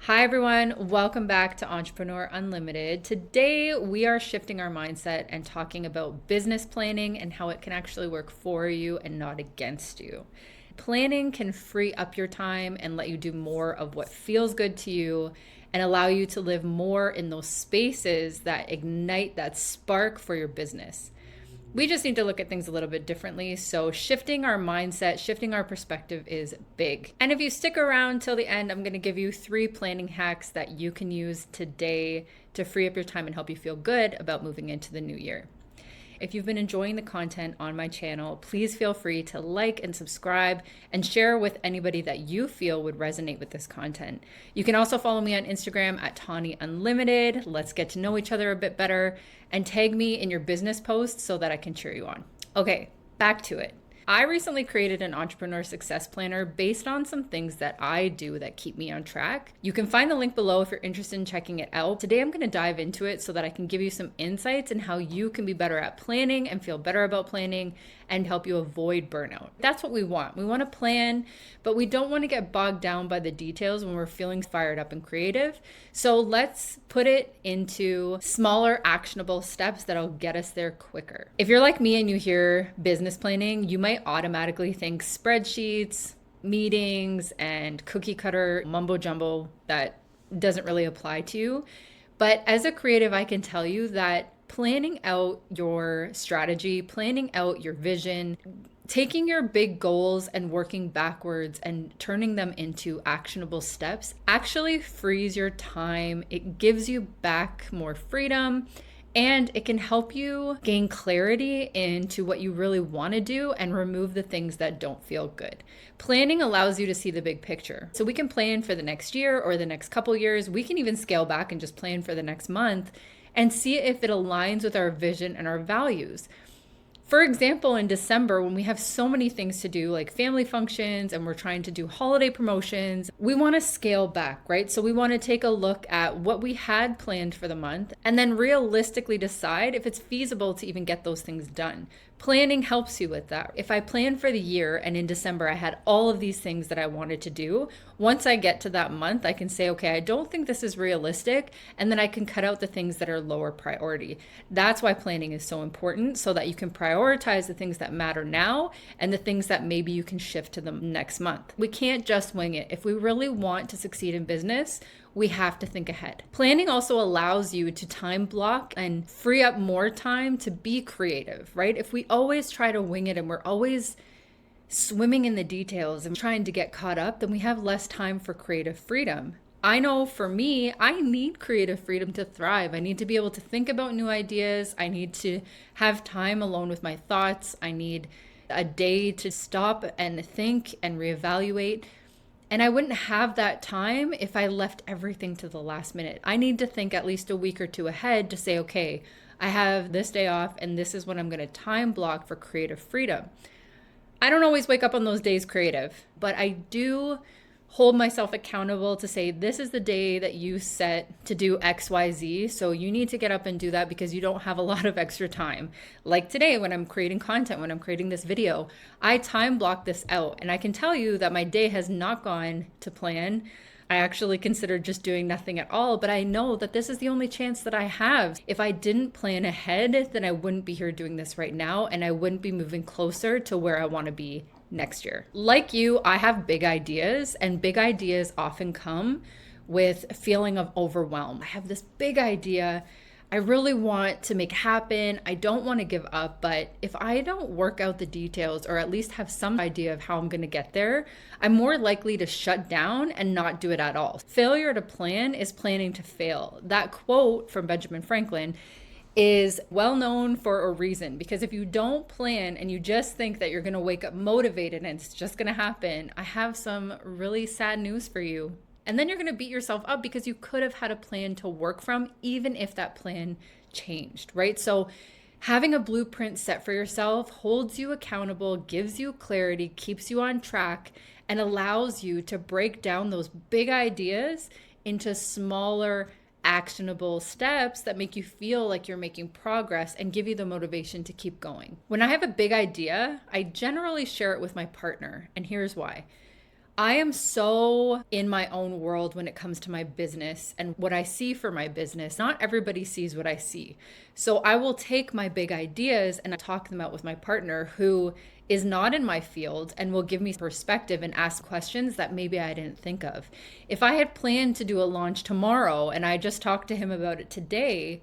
Hi, everyone. Welcome back to Entrepreneur Unlimited. Today, we are shifting our mindset and talking about business planning and how it can actually work for you and not against you. Planning can free up your time and let you do more of what feels good to you and allow you to live more in those spaces that ignite that spark for your business. We just need to look at things a little bit differently. So shifting our mindset, shifting our perspective is big. And if you stick around till the end, I'm going to give you 3 planning hacks that you can use today to free up your time and help you feel good about moving into the new year. If you've been enjoying the content on my channel, please feel free to like and subscribe and share with anybody that you feel would resonate with this content. You can also follow me on Instagram at Tawny Unlimited. Let's get to know each other a bit better and tag me in your business posts so that I can cheer you on. Okay, back to it. I recently created an entrepreneur success planner based on some things that I do that keep me on track. You can find the link below if you're interested in checking it out. Today, I'm going to dive into it so that I can give you some insights in how you can be better at planning and feel better about planning and help you avoid burnout. That's what we want. We want to plan, but we don't want to get bogged down by the details when we're feeling fired up and creative. So let's put it into smaller, actionable steps that'll get us there quicker. If you're like me and you hear business planning, you might automatically think spreadsheets, meetings, and cookie cutter mumbo jumbo that doesn't really apply to you. But as a creative, I can tell you that planning out your strategy, planning out your vision, taking your big goals and working backwards and turning them into actionable steps actually frees your time. It gives you back more freedom and it can help you gain clarity into what you really want to do and remove the things that don't feel good. Planning allows you to see the big picture. So we can plan for the next year or the next couple years. We can even scale back and just plan for the next month and see if it aligns with our vision and our values. For example, in December, when we have so many things to do, like family functions, and we're trying to do holiday promotions, we want to scale back, right? So we want to take a look at what we had planned for the month and then realistically decide if it's feasible to even get those things done. Planning helps you with that. If I plan for the year and in December I had all of these things that I wanted to do, once I get to that month, I can say, okay, I don't think this is realistic, and then I can cut out the things that are lower priority. That's why planning is so important, so that you can prioritize the things that matter now and the things that maybe you can shift to the next month. We can't just wing it. If we really want to succeed in business, we have to think ahead. Planning also allows you to time block and free up more time to be creative, right? If we always try to wing it and we're always swimming in the details and trying to get caught up, then we have less time for creative freedom. I know for me, I need creative freedom to thrive. I need to be able to think about new ideas. I need to have time alone with my thoughts. I need a day to stop and think and reevaluate. And I wouldn't have that time if I left everything to the last minute. I need to think at least a week or two ahead to say, okay, I have this day off and this is when I'm going to time block for creative freedom. I don't always wake up on those days creative, but I do hold myself accountable to say, this is the day that you set to do XYZ. So you need to get up and do that because you don't have a lot of extra time. Like today, when I'm creating content, when I'm creating this video, I time block this out. And I can tell you that my day has not gone to plan. I actually considered just doing nothing at all, but I know that this is the only chance that I have. If I didn't plan ahead, then I wouldn't be here doing this right now, and I wouldn't be moving closer to where I want to be next year. Like you, I have big ideas, and big ideas often come with a feeling of overwhelm. I have this big idea I really want to make happen. I don't want to give up, but if I don't work out the details or at least have some idea of how I'm going to get there, I'm more likely to shut down and not do it at all. Failure to plan is planning to fail. That quote from Benjamin Franklin is well known for a reason, because if you don't plan and you just think that you're going to wake up motivated and it's just going to happen, I have some really sad news for you. And then you're going to beat yourself up because you could have had a plan to work from, even if that plan changed, right? So having a blueprint set for yourself holds you accountable, gives you clarity, keeps you on track, and allows you to break down those big ideas into smaller, actionable steps that make you feel like you're making progress and give you the motivation to keep going. When I have a big idea, I generally share it with my partner, and here's why. I am so in my own world when it comes to my business and what I see for my business. Not everybody sees what I see. So I will take my big ideas and talk them out with my partner who is not in my field and will give me perspective and ask questions that maybe I didn't think of. If I had planned to do a launch tomorrow and I just talked to him about it today,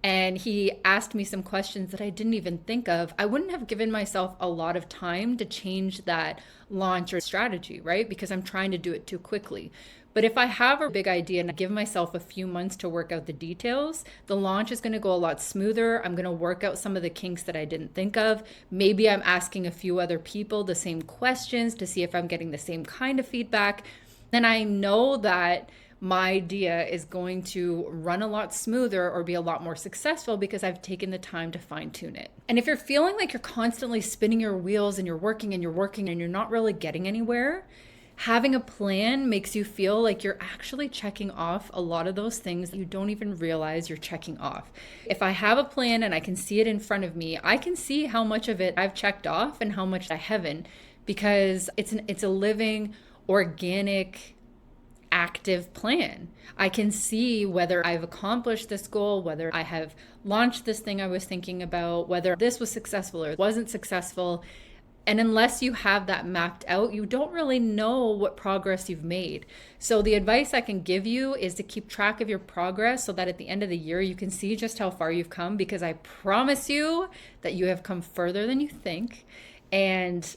and he asked me some questions that I didn't even think of, I wouldn't have given myself a lot of time to change that launch or strategy, right? Because I'm trying to do it too quickly. But if I have a big idea and I give myself a few months to work out the details, the launch is going to go a lot smoother. I'm going to work out some of the kinks that I didn't think of. Maybe I'm asking a few other people the same questions to see if I'm getting the same kind of feedback. Then I know that my idea is going to run a lot smoother or be a lot more successful because I've taken the time to fine tune it. And if you're feeling like you're constantly spinning your wheels and you're working and you're not really getting anywhere, having a plan makes you feel like you're actually checking off a lot of those things that you don't even realize you're checking off. If I have a plan and I can see it in front of me, I can see how much of it I've checked off and how much I haven't, because it's a living, organic, active plan. I can see whether I've accomplished this goal, whether I have launched this thing I was thinking about, whether this was successful or wasn't successful. And unless you have that mapped out, you don't really know what progress you've made. So the advice I can give you is to keep track of your progress so that at the end of the year, you can see just how far you've come, because I promise you that you have come further than you think. And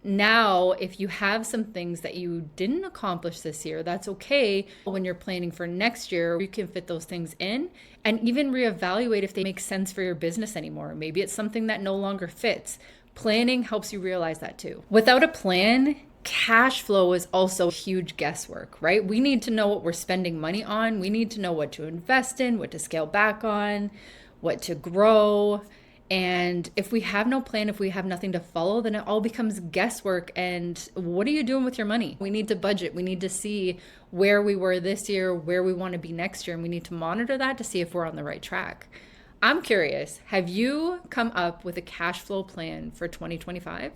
now, if you have some things that you didn't accomplish this year, that's okay. When you're planning for next year, you can fit those things in and even reevaluate if they make sense for your business anymore. Maybe it's something that no longer fits. Planning helps you realize that too. Without a plan, cash flow is also huge guesswork, right? We need to know what we're spending money on. We need to know what to invest in, what to scale back on, what to grow. And if we have no plan, if we have nothing to follow, then it all becomes guesswork. And what are you doing with your money? We need to budget. We need to see where we were this year, where we want to be next year. And we need to monitor that to see if we're on the right track. I'm curious, have you come up with a cash flow plan for 2025?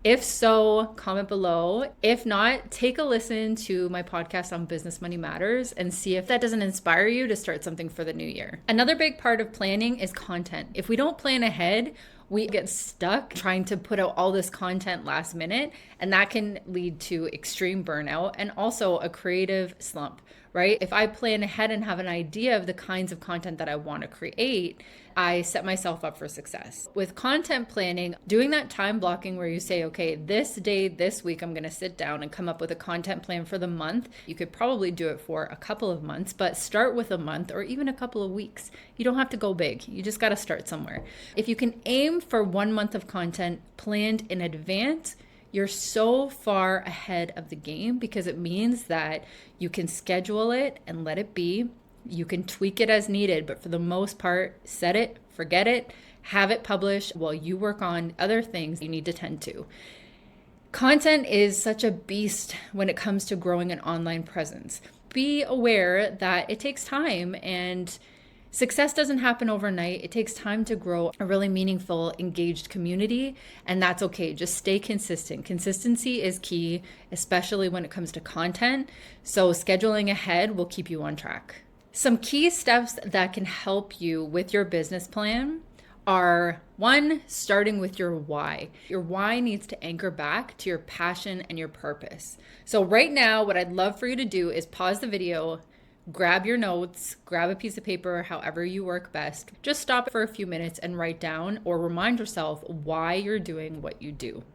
If so, comment below. If not, take a listen to my podcast on Business Money Matters and see if that doesn't inspire you to start something for the new year. Another big part of planning is content. If we don't plan ahead, we get stuck trying to put out all this content last minute, and that can lead to extreme burnout and also a creative slump, right? If I plan ahead and have an idea of the kinds of content that I want to create, I set myself up for success. With content planning, doing that time blocking where you say, okay, this day, this week, I'm going to sit down and come up with a content plan for the month. You could probably do it for a couple of months, but start with a month or even a couple of weeks. You don't have to go big. You just got to start somewhere. If you can aim for 1 month of content planned in advance, you're so far ahead of the game, because it means that you can schedule it and let it be. You can tweak it as needed, but for the most part, set it, forget it, have it published while you work on other things you need to tend to. Content is such a beast when it comes to growing an online presence. Be aware that it takes time, and success doesn't happen overnight. It takes time to grow a really meaningful, engaged community, and that's okay. Just stay consistent. Consistency is key, especially when it comes to content. So scheduling ahead will keep you on track. Some key steps that can help you with your business plan are: 1, starting with your why. Your why needs to anchor back to your passion and your purpose. So right now, what I'd love for you to do is pause the video, grab your notes, grab a piece of paper, however you work best. Just stop for a few minutes and write down or remind yourself why you're doing what you do.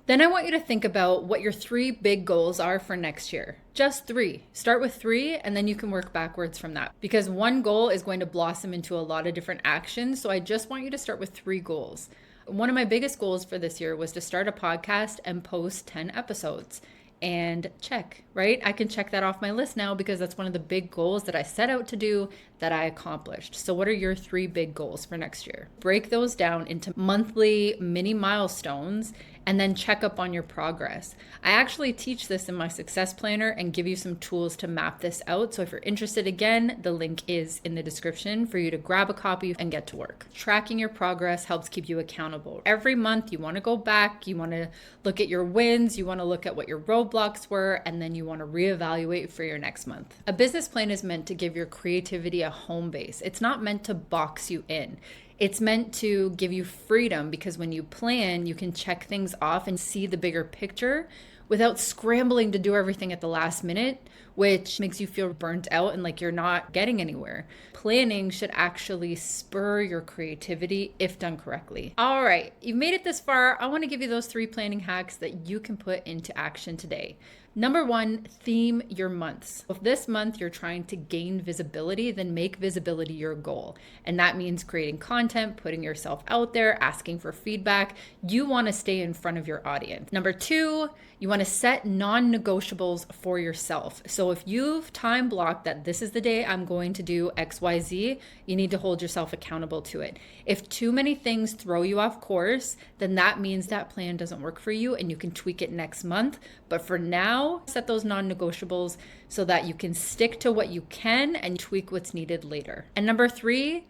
Then I want you to think about what your 3 big goals are for next year. Just 3. Start with 3, and then you can work backwards from that, because one goal is going to blossom into a lot of different actions. So I just want you to start with 3 goals. One of my biggest goals for this year was to start a podcast and post 10 episodes. And check, right? I can check that off my list now, because that's one of the big goals that I set out to do that I accomplished. So what are your 3 big goals for next year? Break those down into monthly mini milestones and then check up on your progress. I actually teach this in my success planner and give you some tools to map this out. So if you're interested, again, the link is in the description for you to grab a copy and get to work. Tracking your progress helps keep you accountable. Every month you want to go back, you want to look at your wins, you want to look at what your roadblocks were, and then you want to reevaluate for your next month. A business plan is meant to give your creativity a home base. It's not meant to box you in. It's meant to give you freedom, because when you plan, you can check things off and see the bigger picture without scrambling to do everything at the last minute, which makes you feel burnt out and like you're not getting anywhere. Planning should actually spur your creativity if done correctly. All right, you've made it this far. I want to give you those 3 planning hacks that you can put into action today. Number 1, theme your months. If this month you're trying to gain visibility, then make visibility your goal. And that means creating content, putting yourself out there, asking for feedback. You want to stay in front of your audience. Number 2, you want to set non-negotiables for yourself. So if you've time blocked that this is the day I'm going to do XYZ, you need to hold yourself accountable to it. If too many things throw you off course, then that means that plan doesn't work for you and you can tweak it next month. But for now, set those non-negotiables so that you can stick to what you can and tweak what's needed later. And number 3,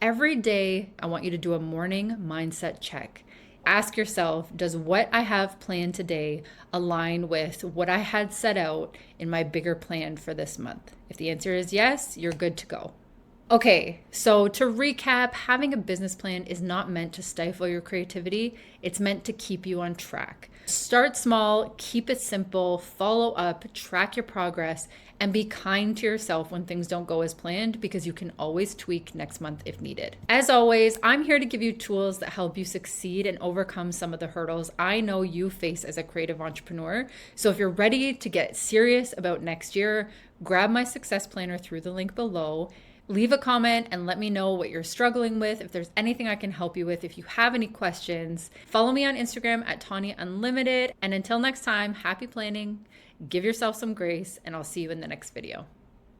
every day I want you to do a morning mindset check. Ask yourself, does what I have planned today align with what I had set out in my bigger plan for this month? If the answer is yes, you're good to go. Okay, so to recap, having a business plan is not meant to stifle your creativity. It's meant to keep you on track. Start small, keep it simple, follow up, track your progress, and be kind to yourself when things don't go as planned, because you can always tweak next month if needed. As always, I'm here to give you tools that help you succeed and overcome some of the hurdles I know you face as a creative entrepreneur. So if you're ready to get serious about next year, grab my success planner through the link below. Leave a comment and let me know what you're struggling with. If there's anything I can help you with, if you have any questions, follow me on Instagram at Tanya Unlimited. And until next time, happy planning, give yourself some grace, and I'll see you in the next video.